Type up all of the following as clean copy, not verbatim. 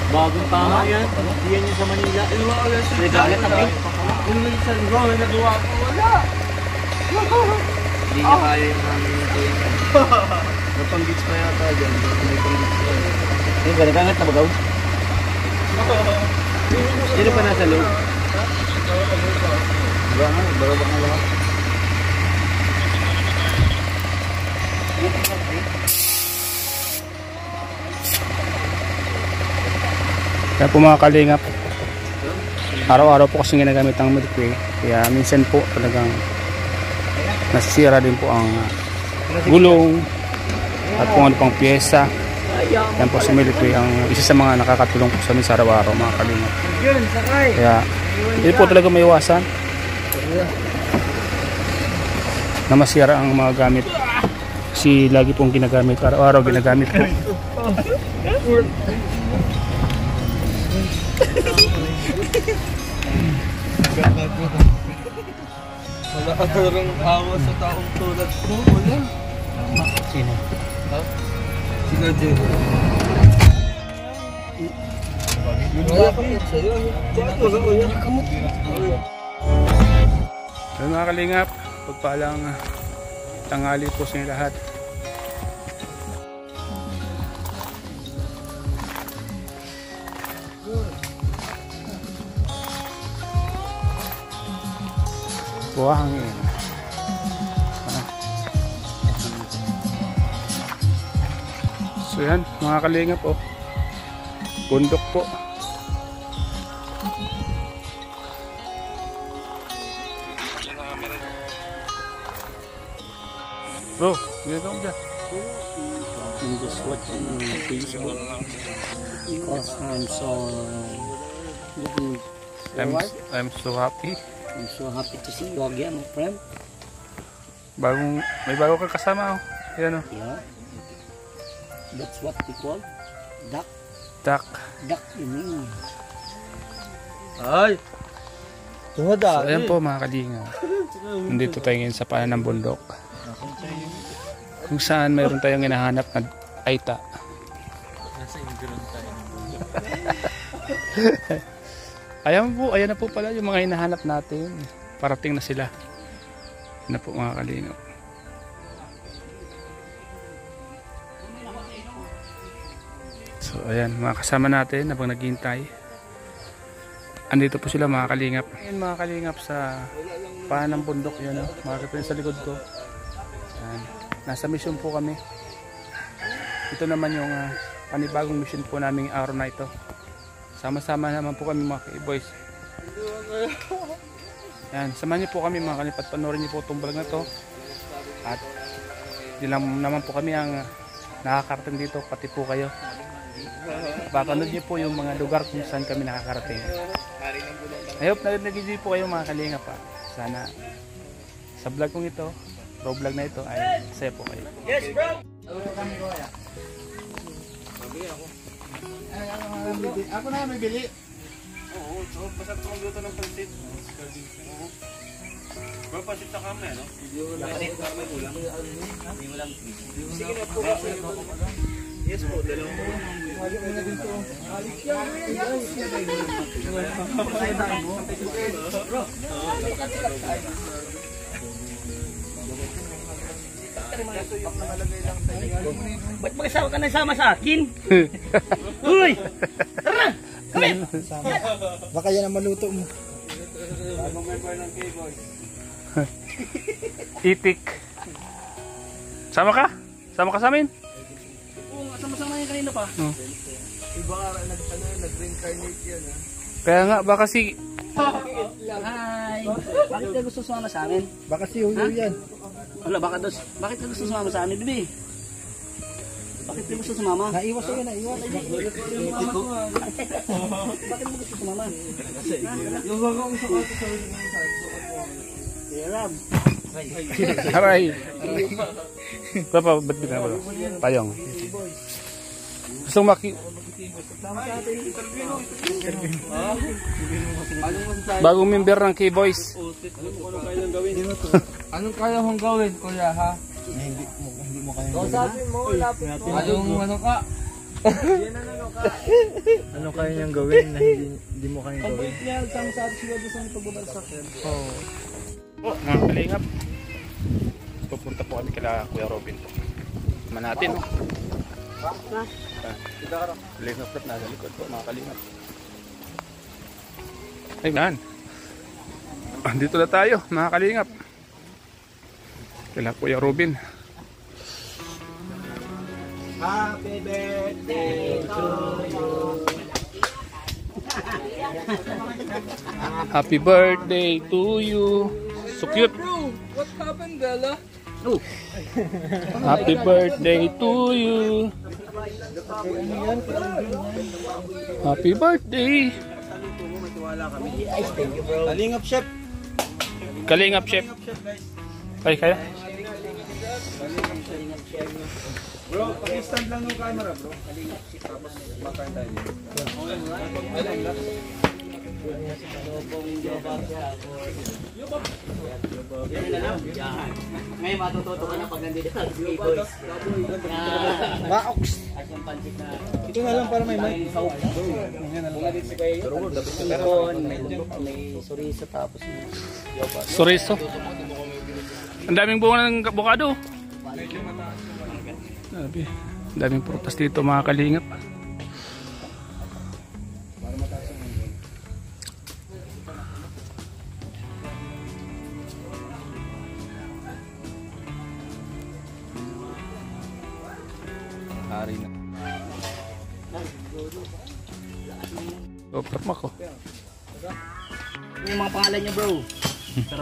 Bagong tama yan. Hindi yan yung sa Manila. Nagalit na kayo. Yung minsan bro, may nagawa ko. Wala. Hindi niya kaya yung namin ito yun. Napang-beach pa yata dyan. May pang-beach pa. Yung nagalit na ba daw? Sino pa nasa loob? Baraba nga lahat. Kaya po mga kalingap, araw-araw po kasi ginagamit ang Milky Way. Kaya minsan po talagang nasisira din po ang gulong at kung ano pang pyesa. Yan po si Milky Way ang isa sa mga nakakatulong po sa amin sa araw-araw mga kalingap. Kaya hindi po talaga may iwasan na masira ang mga gamit. Kasi lagi pong ginagamit, araw-araw ginagamit po. Wala ka talagang awa sa taong tulad ko. Wala. Sino? Ha? Sino Jay? Wala ka yan sa'yo. Wala kamot. Ayun mga kalingap, pagpalang tanghali po sa inyo lahat. Buhangin. So yan mga kalingap po. Bundok po. Bro, ginagawa mo dyan? I'm just watching Facebook. Because I'm so looking forward. I'm so happy. I'm so happy to see you again, my friend. May bago kang kasama oh. Yan oh. Yeah. That's what we call duck. Duck. Duck in English. Ay! So ayan po mga kalingap. Nandito tayo ngayon sa paanan ng bundok. Kung saan mayroon tayong hinahanap na aita. Nasa ingron tayo. Ayan na po pala yung mga hinahanap natin. Parating na sila. Ayan na po mga kalingap. So ayan, mga kasama natin habang naghihintay. Andito po sila mga kalingap. Ayan mga kalingap sa paanan ng bundok. Yan oh. Makikita sa likod ko. Ayan. Nasa mission po kami. Ito naman yung panibagong mission po namin araw na ito. Sama-sama naman po kami mga K-Boys. Yan, samahan niyo po kami mga kalipat. Panoorin niyo po itong vlog na to. At di lang naman po kami ang nakakarating dito, pati po kayo. Papanood niyo po yung mga lugar kung saan kami nakakarating. I hope na nag-enjoy po kayo mga kalingap pa. Sana sa vlog kong ito, pro vlog na ito ay saya po kayo. Yes bro! Ako na may bili. Oo, so basta itong luto ng pansit. Bro, pansit na kami, no? Pansit na kami ulam. Sige na po. Yes po, dalawang po. Halik mo na din ito. Halik yan. Bro. Ba't mag-asawa ka na sama sa akin? Uy! Tara! Kami! Baka yan ang maluto mo. Bagong member ng K-Boy. Itik. Sama ka? Sama ka sa amin? Oo, sama-sama yan kanina pa. Iba nag-reincarnate yan, ha? Kaya nga, baka si... Hi! Bakit ka gusto sumama sa amin? Baka si Huyo yan. Wala, bakit ka gusto sumama sa amin, bibi? Bakit ka gusto sumama? Naiwas ko yan, naiwas. Bakit mo gusto sumama? Yung bagong gusto ko sa Rab. Aray! Papa, ba't bigyan ba? Payong. Gusto maki... Bagong member ng K-Boys. Anong kaya mong gawin, kuya, ha? Hindi mo kaya. Kausapin mo, lapit mo. Anong ano ka? Yan na Ano kaya niyang gawin na hindi mo kaya gawin? Oh, mga kalingap. Pupunta po kami kila Kuya Robin. Naman natin, no? Kalingap na nasa likod po, mga kalingap. Ay, man. Dito na tayo, mga kalingap. Kila Kuya Robin. Happy birthday to you. Happy birthday to you. So cute. Bro, what happened, Bella? Happy birthday to you. Happy birthday. Kalingap chef. Kalingap chef. Ay, kaya? Bro, pag-stand lang yung camera, bro. Tapos makain tayo dito. Ngayon matututo ka na pag nandito sa boys. Maoks! Ito na lang para may mic. May suriso tapos Soriso. Ang daming bunga ng avocado. Sabi, ang daming prutas dito, mga kalingap. Hari na. Sobrang ako. yung mga pangalan niyo, bro.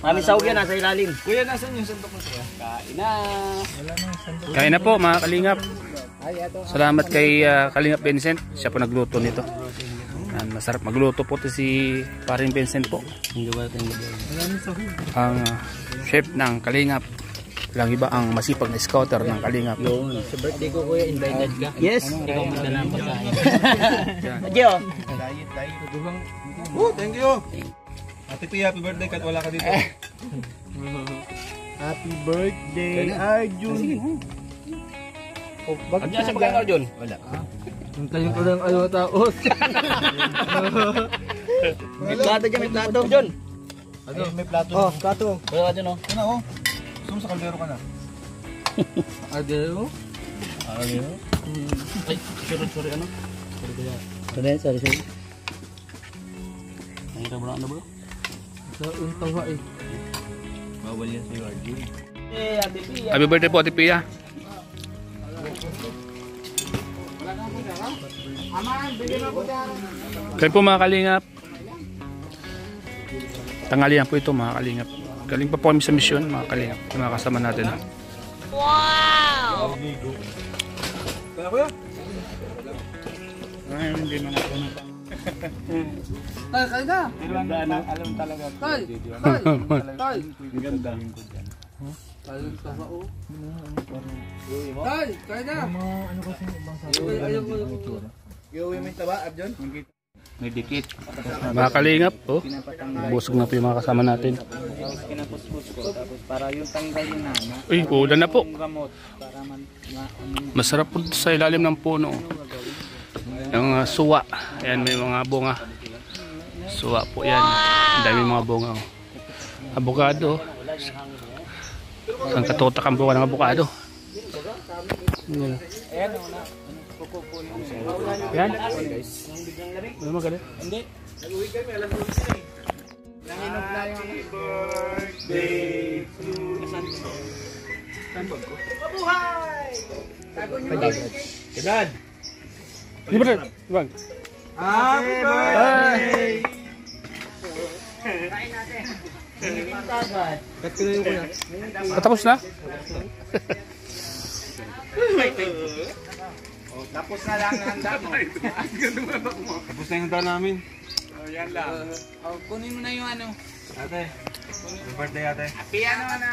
Kami sahog yan, nasa ilalim. Kuya, nasan yung sandok mo siya? Kain na. Kain na po, mga kalingap. Salamat kay Kalingap Vincent. Siya po nagluto nito. Yan, masarap magluto po to si paring Vincent po. Ang chef ng Kalingap. Walang iba ang masipag na scouter ng Kalingap. Sa birthday ko, kuya, invited ka. Yes. Ikaw magdala ng pasahin. Adyo. Oh, thank you. Ate Pia, happy birthday kahit wala ka dito. Happy birthday, Arjun! Oh, bakit Adyo, sa pagkain ka, Arjun? Wala. Hintayin ko lang ayaw taos. May plato dyan, may plato. Arjun. Ano? May plato. Oh, plato. Kuya, Arjun, oh. Ano, oh? Sum sa kaldero ka na. Adeo? Ano? Ay, sorry, ano? Sorry. Ay, bro, ano, bro? Sa untawa eh. Bawal yan sa'yo, Arjun. Eh, Ate Pia. Happy birthday po, Ate Pia. Kayo po, mga Kalingap. Tanghalian po ito, mga Kalingap. Galing pa po kami sa misyon, mga Kalingap. Yung mga kasama natin. Wow! Kaya kuya? Ay, hindi mga po na. Tay, kain na! Alam talaga. Tay! Tay! Ganda. Tay, tawa oh. Tay, kain na! Ano kasi ibang sabi? Ayaw mo yung itsura. Gawin mo yung taba, Arjun? May dikit. Mga Kalingap, oh. Busog na po yung mga kasama natin. Kinapuspos ko, tapos para yung tanggal yung nana. Uy, ulan na po. Yung gamot, para Masarap po sa ilalim ng puno. Yung suwa. Ayan, may mga bunga. Suwa po yan. Ang dami mga bunga. Oh. Avocado. Ang katutak ang bunga ng avocado. Yan. Yan. Ano magalit? Hindi. Nag-uwi kami, alam mo sila eh. Nanginog na yung Happy birthday to you. Tambag ko. Mabuhay! Edad! Di ba? Ibang. Happy birthday! Kat ko na yung kuya. Katapos na? Tapos na lang ang handa mo. Tapos na yung handa namin. Yan lang. Kunin mo na yung ano. Ate, happy birthday ate. Piano na.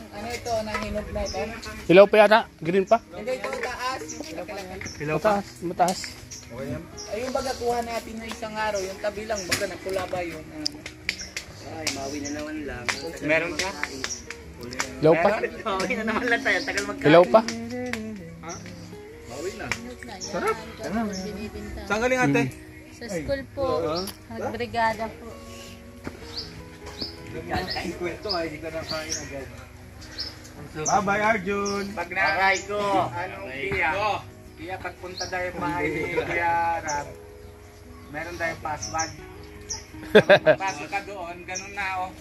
Ano ito, nahinog na ito? Hilaw pa yata? Green pa? Hindi ito, taas. Hello pa. Mataas. Okay yan. Ay, yung baga kuha natin na isang araw, yung tabi lang, baga nagpula ba yun? Ay, mawi na naman lang. Meron ka? Hilaw pa? Mawi na naman lang tayo, tagal magkain. Hilaw pa? Bawi na. Sarap. Binibinta. Saan galing ate? Sa school po. Nagbrigada po. Ang kwento ay hindi ka nakain agad. Bye-bye Arjun. Pag naray ko, anong Kaya pagpunta dahil bahay ni Kuya Rab, meron dahil password. Pasok ka doon, ganun na oh.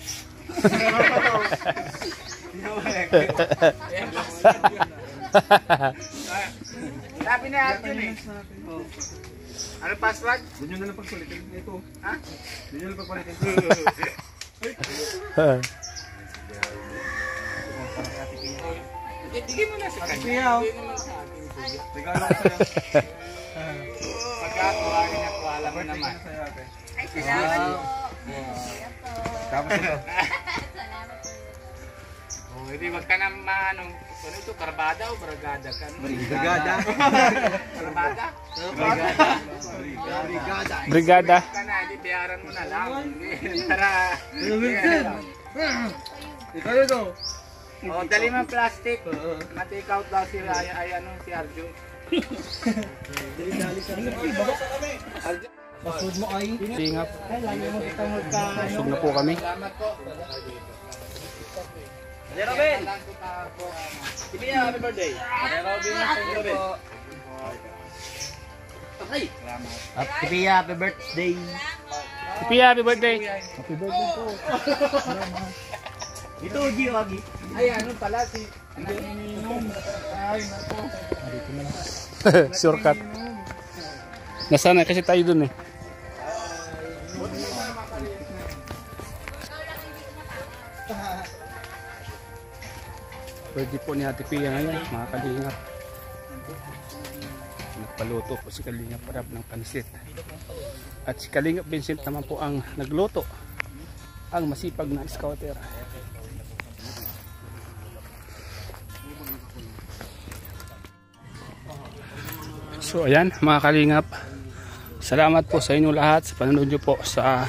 Sabi ni Arjun eh. Ano password? Doon yun na lang pagpalitin. Ito. Ha? Doon yun na lang pagpalitin. Bigay mo na sa kanya. Kuya, oh. Bigay mo na sa akin. Regalo ko sa'yo. Pagka kuhain at wala mo naman. Sa'yo ate. Ay, salamat po. Tapos ito. Salamat po. Oh, hindi wag ka na maano. Ano ito? Barbada o baragada ka? Brigada. Barbada? Brigada. Brigada. Ka na, hindi bayaran mo na lang. Para... Ikaw ito. Oh, dali mo ang plastic. Ma-take out daw si ano, si Arjun. Pasod mo ay. Kalingap. Ay, lagi mo itong magka... Busog na po kami. Salamat po. Ate Robin. Sige niya, happy birthday. Ate Robin, happy birthday. Okay. Happy birthday. Pia, happy birthday. Happy birthday po. Ito, Gio, Agi. Ay, ano pala si... Nanininom. Ay, nako. Shortcut. Nasana kasi tayo dun eh. Pwede po ni Ate Pia ngayon, mga kalingap. Nagpaluto po si Kalingap Rab ng pansit. At si Kalingap Vincent naman po ang nagluto. Ang masipag na scouter. So ayan mga kalingap, salamat po sa inyo lahat sa panonood nyo po sa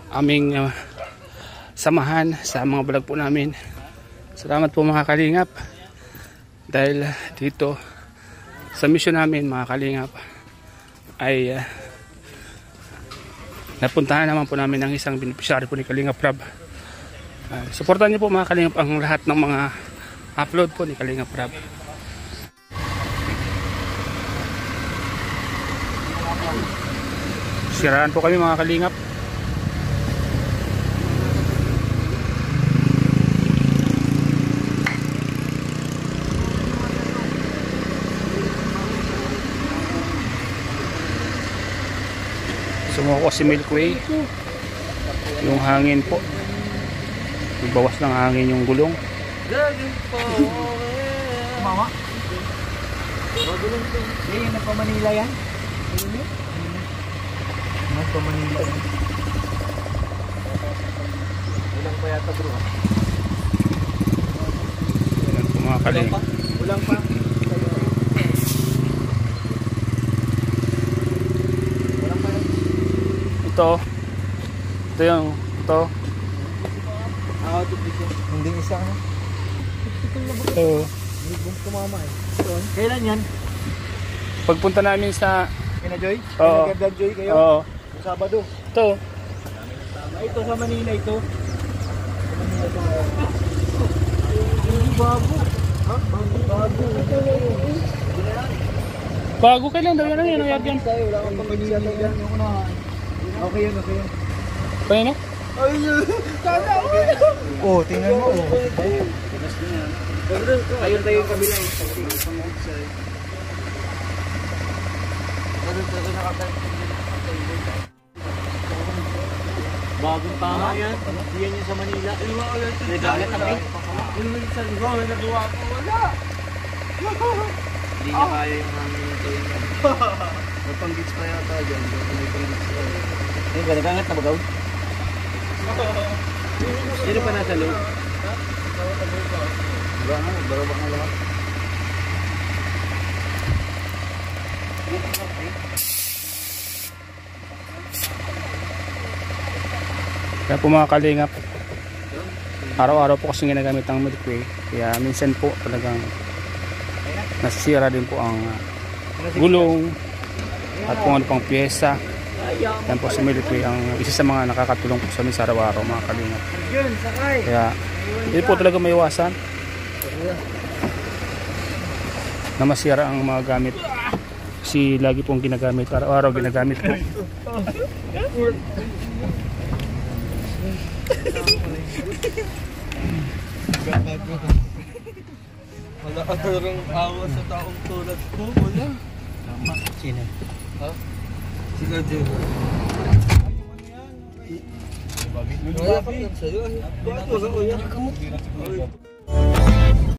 aming samahan sa mga vlog po namin. Salamat po mga kalingap dahil dito sa mission namin mga kalingap ay napuntahan naman po namin ng isang beneficiary po ni Kalingap Rab. Suportahan nyo po mga kalingap ang lahat ng mga upload po ni Kalingap Rab. Siraan po kami mga kalingap. Sumuko si Milkway. Yung hangin po. Nagbawas ng hangin yung gulong. Mama. Yan, nagpa-Manila yan. Nagpa-Manila yan. Ulang pa yata bro. Yan po mga kalingap. Ulang pa. Ulang pa yan. Ito yung ito. Hindi isa ka na. Oo. Hindi bong tumama eh. Kailan yan? Pagpunta namin sa Kina Joy? Oo. Nag-vlog Joy kayo? oo, Sabado. ito. Ito sa Manila ito. Sa Manila ito. Hindi bago. Ha? Bago. Bago kailan daw yan ang yan. Tayo, wala akong pamilya na yan. Yung unahan. Okay yan, okay yan. Kaya na? Oh, tingnan mo. Ayun tayo yung kabila eh. Bagong tama yan. Yan yung sa Manila. Nagalit na ba? Yung minsan ko, nagawa ko, wala. Hindi niya kaya yung hangin nito yun. May pang-gits pa yata dyan. May pang-gits pa. Ayun ka, nag-angat na bagaw? Sino pa nasa loob? Diba nga, barabak na lahat. Kaya po mga kalingap, araw-araw po kasi ginagamit ang Milkway. Kaya minsan po talagang nasisira din po ang gulong, at kung ano pang pyesa. Yan po si Military ang isa sa mga nakakatulong po sa amin sa araw-araw mga kalingap. Kaya hindi po talaga may iwasan na masira ang mga gamit. Kasi lagi pong ginagamit, araw-araw ginagamit po. Wala ka talagang awa sa taong tulad ko. Wala. Sino? Ha? Sila din. Wala ka yan sa'yo. Bakit wala ko yan?